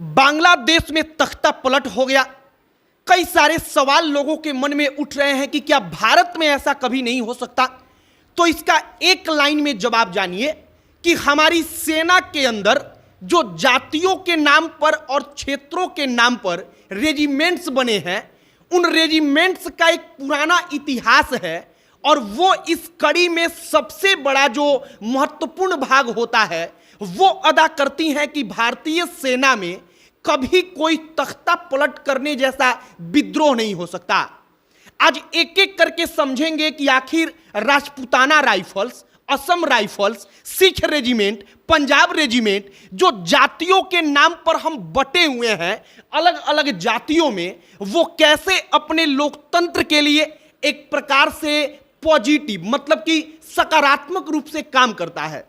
बांग्लादेश में तख्ता पलट हो गया। कई सारे सवाल लोगों के मन में उठ रहे हैं कि क्या भारत में ऐसा कभी नहीं हो सकता। तो इसका एक लाइन में जवाब जानिए कि हमारी सेना के अंदर जो जातियों के नाम पर और क्षेत्रों के नाम पर रेजिमेंट्स बने हैं, उन रेजिमेंट्स का एक पुराना इतिहास है और वो इस कड़ी में सबसे बड़ा जो महत्वपूर्ण भाग होता है वो अदा करती हैं कि भारतीय सेना में कभी कोई तख्ता पलट करने जैसा विद्रोह नहीं हो सकता। आज एक एक करके समझेंगे कि आखिर Rajputana rifles, Assam rifles, Sikh regiment, Punjab regiment, जो जातियों के नाम पर हम बटे हुए हैं अलग अलग जातियों में, वो कैसे अपने लोकतंत्र के लिए एक प्रकार से पॉजिटिव मतलब कि सकारात्मक रूप से काम करता है।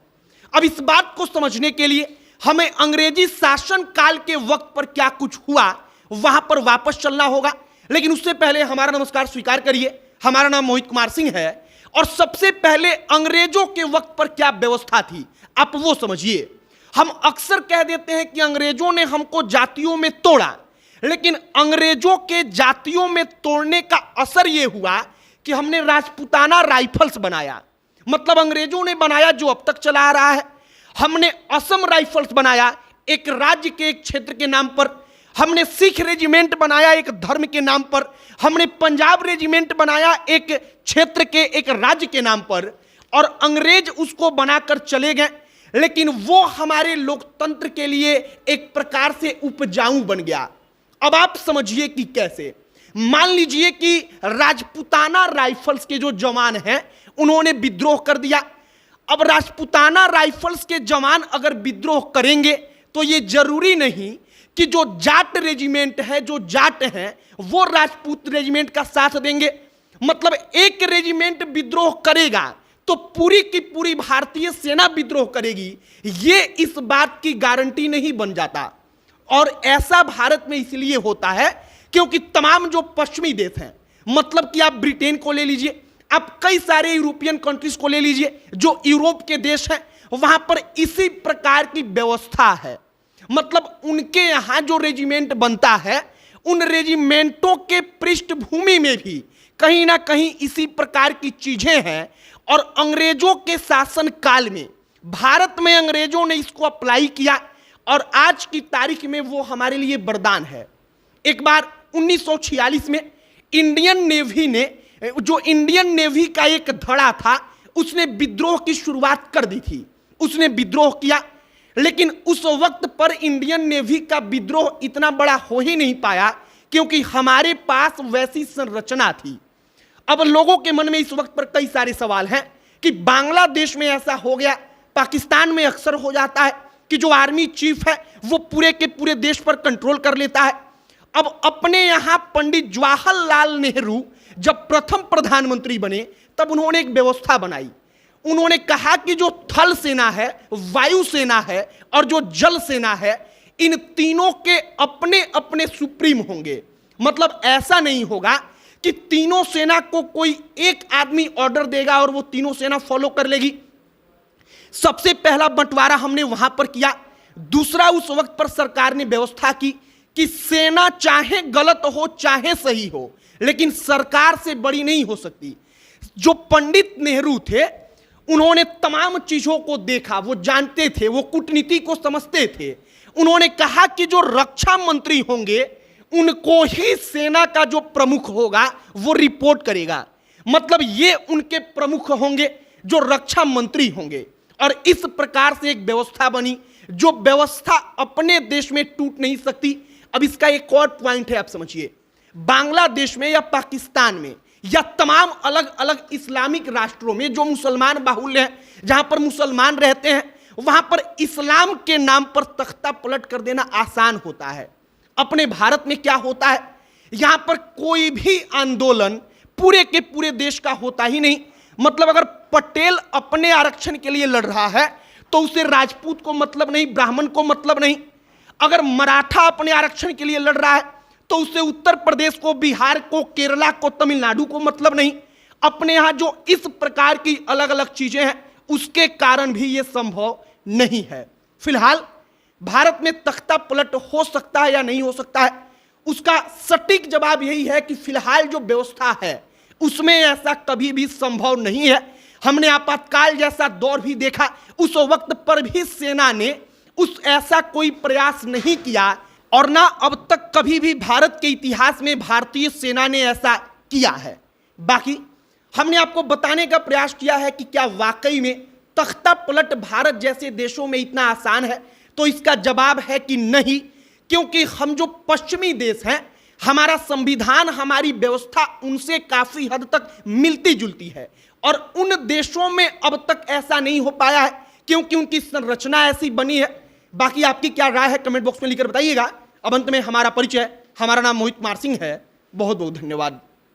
अब इस बात को समझने के लिए हमें अंग्रेजी शासन काल के वक्त पर क्या कुछ हुआ वहां पर वापस चलना होगा। लेकिन उससे पहले हमारा नमस्कार स्वीकार करिए। हमारा नाम मोहित कुमार सिंह है और सबसे पहले अंग्रेजों के वक्त पर क्या व्यवस्था थी आप वो समझिए। हम अक्सर कह देते हैं कि अंग्रेजों ने हमको जातियों में तोड़ा, लेकिन अंग्रेजों के जातियों में तोड़ने का असर यह हुआ कि हमने राजपूताना राइफल्स बनाया। मतलब अंग्रेजों ने बनाया जो अब तक चला आ रहा है। हमने असम राइफल्स बनाया एक राज्य के एक क्षेत्र के नाम पर। हमने सिख रेजिमेंट बनाया एक धर्म के नाम पर। हमने पंजाब रेजिमेंट बनाया एक क्षेत्र के एक राज्य के नाम पर और अंग्रेज उसको बनाकर चले गए। लेकिन वो हमारे लोकतंत्र के लिए एक प्रकार से उपजाऊ बन गया। अब आप समझिए कि कैसे। मान लीजिए कि राजपूताना राइफल्स के जो जवान हैं उन्होंने विद्रोह कर दिया। अब राजपूताना राइफल्स के जवान अगर विद्रोह करेंगे तो ये जरूरी नहीं कि जो जाट रेजिमेंट है, जो जाट हैं, वो राजपूत रेजिमेंट का साथ देंगे। मतलब एक रेजिमेंट विद्रोह करेगा तो पूरी की पूरी भारतीय सेना विद्रोह करेगी, ये इस बात की गारंटी नहीं बन जाता। और ऐसा भारत में इसलिए होता है क्योंकि तमाम जो पश्चिमी देश हैं, मतलब कि आप ब्रिटेन को ले लीजिए, आप कई सारे यूरोपियन कंट्रीज को ले लीजिए, जो यूरोप के देश हैं, वहां पर इसी प्रकार की व्यवस्था है। मतलब उनके यहां जो रेजिमेंट बनता है उन रेजिमेंटों के पृष्ठभूमि में भी कहीं ना कहीं इसी प्रकार की चीजें हैं। और अंग्रेजों के शासन काल में भारत में अंग्रेजों ने इसको अप्लाई किया और आज की तारीख में वो हमारे लिए वरदान है। एक बार 1946 में इंडियन नेवी ने, जो इंडियन नेवी का एक धड़ा था, उसने विद्रोह की शुरुआत कर दी थी। उसने विद्रोह किया, लेकिन उस वक्त पर इंडियन नेवी का विद्रोह इतना बड़ा हो ही नहीं पाया क्योंकि हमारे पास वैसी संरचना थी। अब लोगों के मन में इस वक्त पर कई सारे सवाल हैं कि बांग्लादेश में ऐसा हो गया, पाकिस्तान में अक्सर हो जाता है कि जो आर्मी चीफ है वो पूरे के पूरे देश पर कंट्रोल कर लेता है। अब अपने यहां पंडित जवाहरलाल नेहरू जब प्रथम प्रधानमंत्री बने तब उन्होंने एक व्यवस्था बनाई। उन्होंने कहा कि जो थल सेना है, वायु सेना है और जो जल सेना है, इन तीनों के अपने अपने सुप्रीम होंगे। मतलब ऐसा नहीं होगा कि तीनों सेना को कोई एक आदमी ऑर्डर देगा और वो तीनों सेना फॉलो कर लेगी। सबसे पहला बंटवारा हमने वहां पर किया। दूसरा, उस वक्त पर सरकार ने व्यवस्था की कि सेना चाहे गलत हो चाहे सही हो, लेकिन सरकार से बड़ी नहीं हो सकती। जो पंडित नेहरू थे उन्होंने तमाम चीजों को देखा, वो जानते थे, वो कूटनीति को समझते थे। उन्होंने कहा कि जो रक्षा मंत्री होंगे उनको ही सेना का जो प्रमुख होगा वो रिपोर्ट करेगा। मतलब ये उनके प्रमुख होंगे जो रक्षा मंत्री होंगे। और इस प्रकार से एक व्यवस्था बनी जो व्यवस्था अपने देश में टूट नहीं सकती। अब इसका एक और पॉइंट है, आप समझिए। बांग्लादेश में या पाकिस्तान में या तमाम अलग अलग इस्लामिक राष्ट्रों में जो मुसलमान बाहुल्य हैं, जहां पर मुसलमान रहते हैं, वहां पर इस्लाम के नाम पर तख्ता पलट कर देना आसान होता है। अपने भारत में क्या होता है, यहां पर कोई भी आंदोलन पूरे के पूरे देश का होता ही नहीं। मतलब अगर पटेल अपने आरक्षण के लिए लड़ रहा है तो उसे राजपूत को मतलब नहीं, ब्राह्मण को मतलब नहीं। अगर मराठा अपने आरक्षण के लिए लड़ रहा है तो उसे उत्तर प्रदेश को, बिहार को, केरला को, तमिलनाडु को मतलब नहीं। अपने यहां जो इस प्रकार की अलग अलग चीजें हैं उसके कारण भी यह संभव नहीं है। फिलहाल भारत में तख्ता पलट हो सकता है या नहीं हो सकता है, उसका सटीक जवाब यही है कि फिलहाल जो व्यवस्था है उसमें ऐसा कभी भी संभव नहीं है। हमने आपातकाल जैसा दौर भी देखा, उस वक्त पर भी सेना ने उस ऐसा कोई प्रयास नहीं किया और ना अब तक कभी भी भारत के इतिहास में भारतीय सेना ने ऐसा किया है। बाकी हमने आपको बताने का प्रयास किया है कि क्या वाकई में तख्ता पलट भारत जैसे देशों में इतना आसान है, तो इसका जवाब है कि नहीं, क्योंकि हम जो पश्चिमी देश हैं, हमारा संविधान, हमारी व्यवस्था उनसे काफी हद तक मिलती जुलती है और उन देशों में अब तक ऐसा नहीं हो पाया है क्योंकि उनकी संरचना ऐसी बनी है। बाकी आपकी क्या राय है कमेंट बॉक्स में लिखकर बताइएगा। अब अंत में हमारा परिचय, हमारा नाम मोहित कुमार सिंह है। बहुत बहुत धन्यवाद।